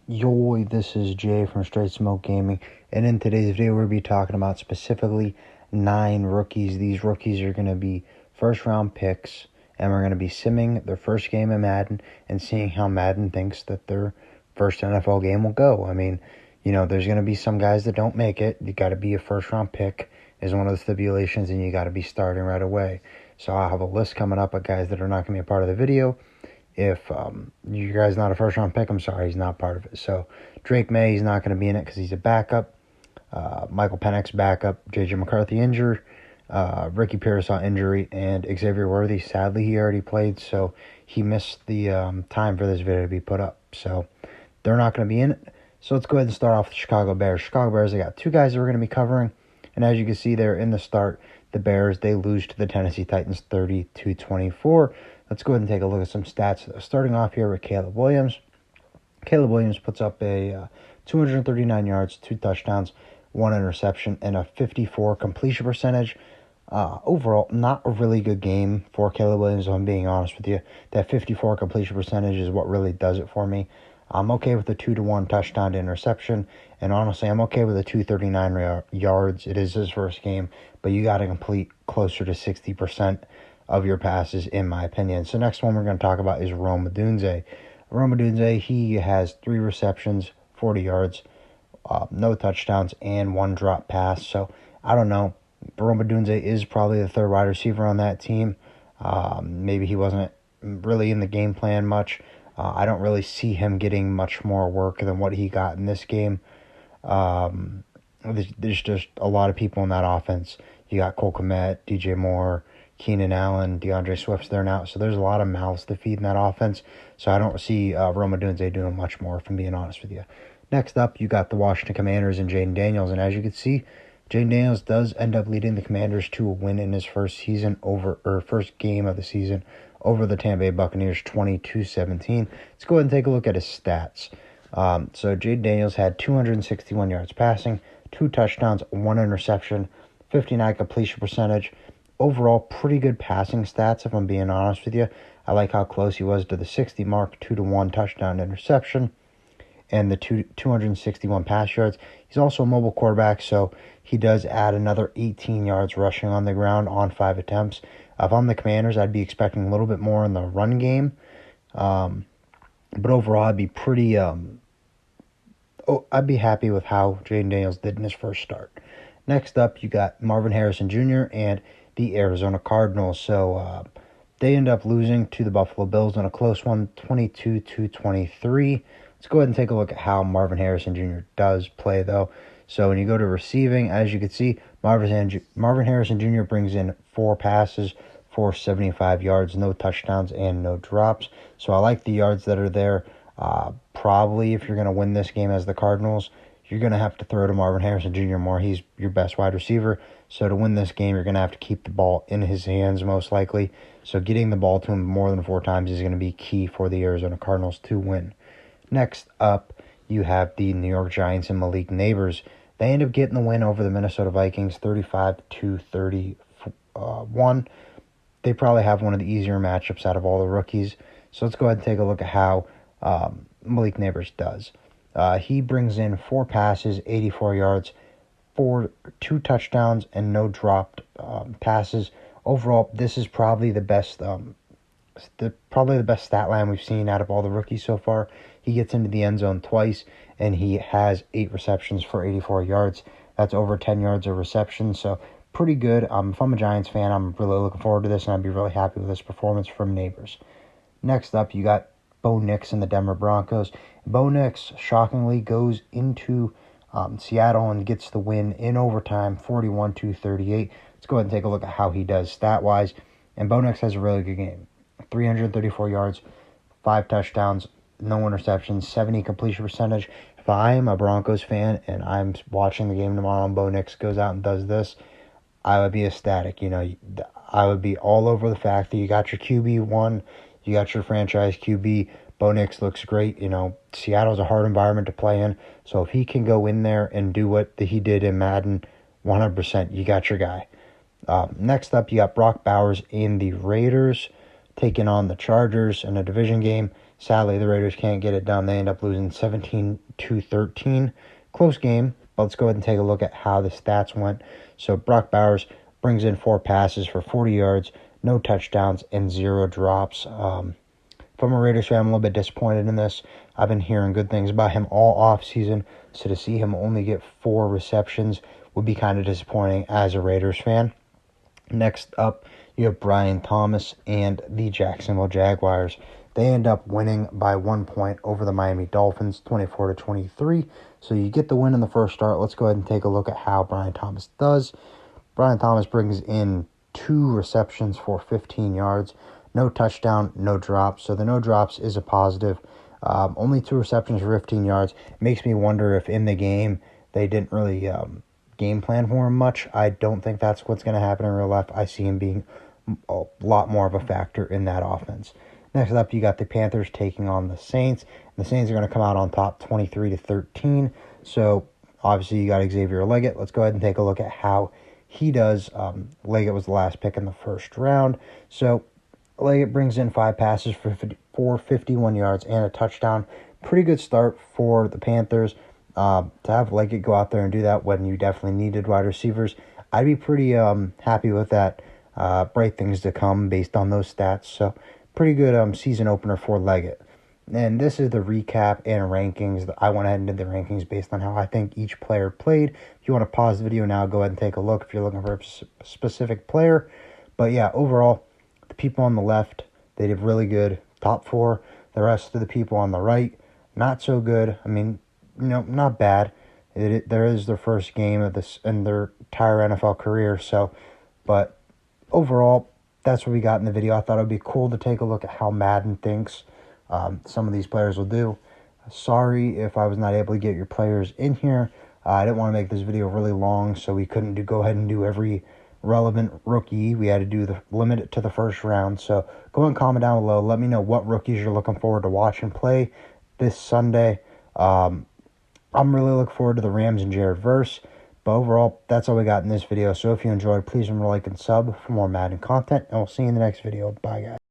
Yo, this is Jay from Straight Smoke Gaming, and in today's video we'll be talking about specifically 9 rookies. These rookies are going to be first round picks, and we're going to be simming their first game in Madden and seeing how Madden thinks that their first NFL game will go. I mean, there's going to be some guys that don't make it. You got to be a first round pick is one of the stipulations, and you got to be starting right away. So I'll have a list coming up of guys that are not going to be a part of the video. If you guys not a first round pick, I'm sorry, he's not part of it. So Drake May, he's not going to be in it because he's a backup. Michael Penix backup. J.J. McCarthy injured. Ricky Pearsall injury, and Xavier Worthy, sadly, he already played, so he missed the time for this video to be put up. So they're not going to be in it. So let's go ahead and start off with the Chicago Bears. Chicago Bears, they got 2 guys that we're going to be covering. And as you can see there in the start, the Bears, they lose to the Tennessee Titans 30-24. Let's go ahead and take a look at some stats. Starting off here with Caleb Williams. Caleb Williams puts up a 239 yards, 2 touchdowns, 1 interception, and a 54 completion percentage. Overall, not a really good game for Caleb Williams, if I'm being honest with you. That 54 completion percentage is what really does it for me. I'm okay with the 2-to-1 touchdown to interception, and honestly, I'm okay with the 239 yards. It is his first game, but you got to complete closer to 60% of your passes, in my opinion. So next one we're going to talk about is Rome Odunze. Rome Odunze, he has 3 receptions, 40 yards, no touchdowns, and 1 drop pass. So I don't know. Rome Odunze is probably the 3rd wide receiver on that team. Maybe he wasn't really in the game plan much. I don't really see him getting much more work than what he got in this game. There's just a lot of people in that offense. You got Cole Kmet, DJ Moore, Keenan Allen, DeAndre Swift's there now. So there's a lot of mouths to feed in that offense. So I don't see Rome Odunze doing much more, if I'm being honest with you. Next up, you got the Washington Commanders and Jaden Daniels. And as you can see, Jaden Daniels does end up leading the Commanders to a win in his first game of the season over the Tampa Bay Buccaneers, 22-17. Let's go ahead and take a look at his stats. So Jaden Daniels had 261 yards passing, 2 touchdowns, 1 interception, 59 completion percentage. Overall, pretty good passing stats, if I'm being honest with you. I like how close he was to the 60 mark, 2-to-1 touchdown interception, and the 261 pass yards. He's also a mobile quarterback, so he does add another 18 yards rushing on the ground on 5 attempts. If I'm the Commanders, I'd be expecting a little bit more in the run game. But overall, I'd be pretty... I'd be happy with how Jaden Daniels did in his first start. Next up, you got Marvin Harrison Jr. and the Arizona Cardinals. So they end up losing to the Buffalo Bills in a close one, 22-23. Let's go ahead and take a look at how Marvin Harrison Jr. does play, though. So when you go to receiving, as you can see, Marvin Harrison Jr. brings in 4 passes for 75 yards, no touchdowns, and no drops. So I like the yards that are there. Probably if you're going to win this game as the Cardinals, you're going to have to throw to Marvin Harrison Jr. more. He's your best wide receiver. So to win this game, you're going to have to keep the ball in his hands most likely. So getting the ball to him more than 4 times is going to be key for the Arizona Cardinals to win. Next up, you have the New York Giants and Malik Neighbors. They end up getting the win over the Minnesota Vikings, 35-31. They probably have one of the easier matchups out of all the rookies. So let's go ahead and take a look at how Malik Neighbors does. He brings in 4 passes, 84 yards, 2 touchdowns, and no dropped passes. Overall, this is probably the best stat line we've seen out of all the rookies so far. He gets into the end zone twice, and he has 8 receptions for 84 yards. That's over 10 yards of reception, so pretty good. If I'm a Giants fan, I'm really looking forward to this, and I'd be really happy with this performance from Neighbors. Next up, you got Bo Nix and the Denver Broncos. Bo Nix, shockingly, goes into Seattle and gets the win in overtime, 41-38. Let's go ahead and take a look at how he does stat-wise. And Bo Nix has a really good game. 334 yards, 5 touchdowns, no interceptions, 70 completion percentage. If I am a Broncos fan and I'm watching the game tomorrow and Bo Nix goes out and does this, I would be ecstatic. I would be all over the fact that you got your QB1, you got your franchise QB. Bo Nix looks great. Seattle's a hard environment to play in. So if he can go in there and do what he did in Madden, 100%, you got your guy. Next up, you got Brock Bowers in the Raiders. taking on the Chargers in a division game. Sadly, the Raiders can't get it done. They end up losing 17-13. Close game, but let's go ahead and take a look at how the stats went. So Brock Bowers brings in 4 passes for 40 yards, no touchdowns, and 0 drops. If I'm a Raiders fan, I'm a little bit disappointed in this. I've been hearing good things about him all offseason, so to see him only get 4 receptions would be kind of disappointing as a Raiders fan. Next up, you have Brian Thomas and the Jacksonville Jaguars. They end up winning by 1 point over the Miami Dolphins, 24-23. So you get the win in the first start. Let's go ahead and take a look at how Brian Thomas does. Brian Thomas brings in 2 receptions for 15 yards. No touchdown, no drops. So the no drops is a positive. Only 2 receptions for 15 yards. It makes me wonder if in the game they didn't really game plan for him much. I don't think that's what's going to happen in real life. I see him being a lot more of a factor in that offense. Next up, you got the Panthers taking on the Saints. The Saints are going to come out on top 23-13. So obviously you got Xavier Leggett. Let's go ahead and take a look at how he does. Leggett was the last pick in the first round. So Leggett brings in 5 passes for 51 yards and a touchdown. Pretty good start for the Panthers. To have Leggett go out there and do that when you definitely needed wide receivers, I'd be pretty happy with that. Bright things to come based on those stats. So pretty good season opener for Leggett. And this is the recap and rankings. I went ahead and did the rankings based on how I think each player played. If you want to pause the video now, go ahead and take a look if you're looking for a specific player. But yeah, overall, the people on the left, they did really good. Top 4. The rest of the people on the right, not so good. I mean, not bad. There is their first game of this in their entire NFL career. So, but overall, that's what we got in the video. I thought it would be cool to take a look at how Madden thinks some of these players will do. Sorry if I was not able to get your players in here. I didn't want to make this video really long, so we couldn't go ahead and do every relevant rookie. We had to limit it to the first round. So go ahead and comment down below. Let me know what rookies you're looking forward to watching play this Sunday. I'm really looking forward to the Rams and Jared verse. But overall, that's all we got in this video. So if you enjoyed, please remember to like and sub for more Madden content. And we'll see you in the next video. Bye, guys.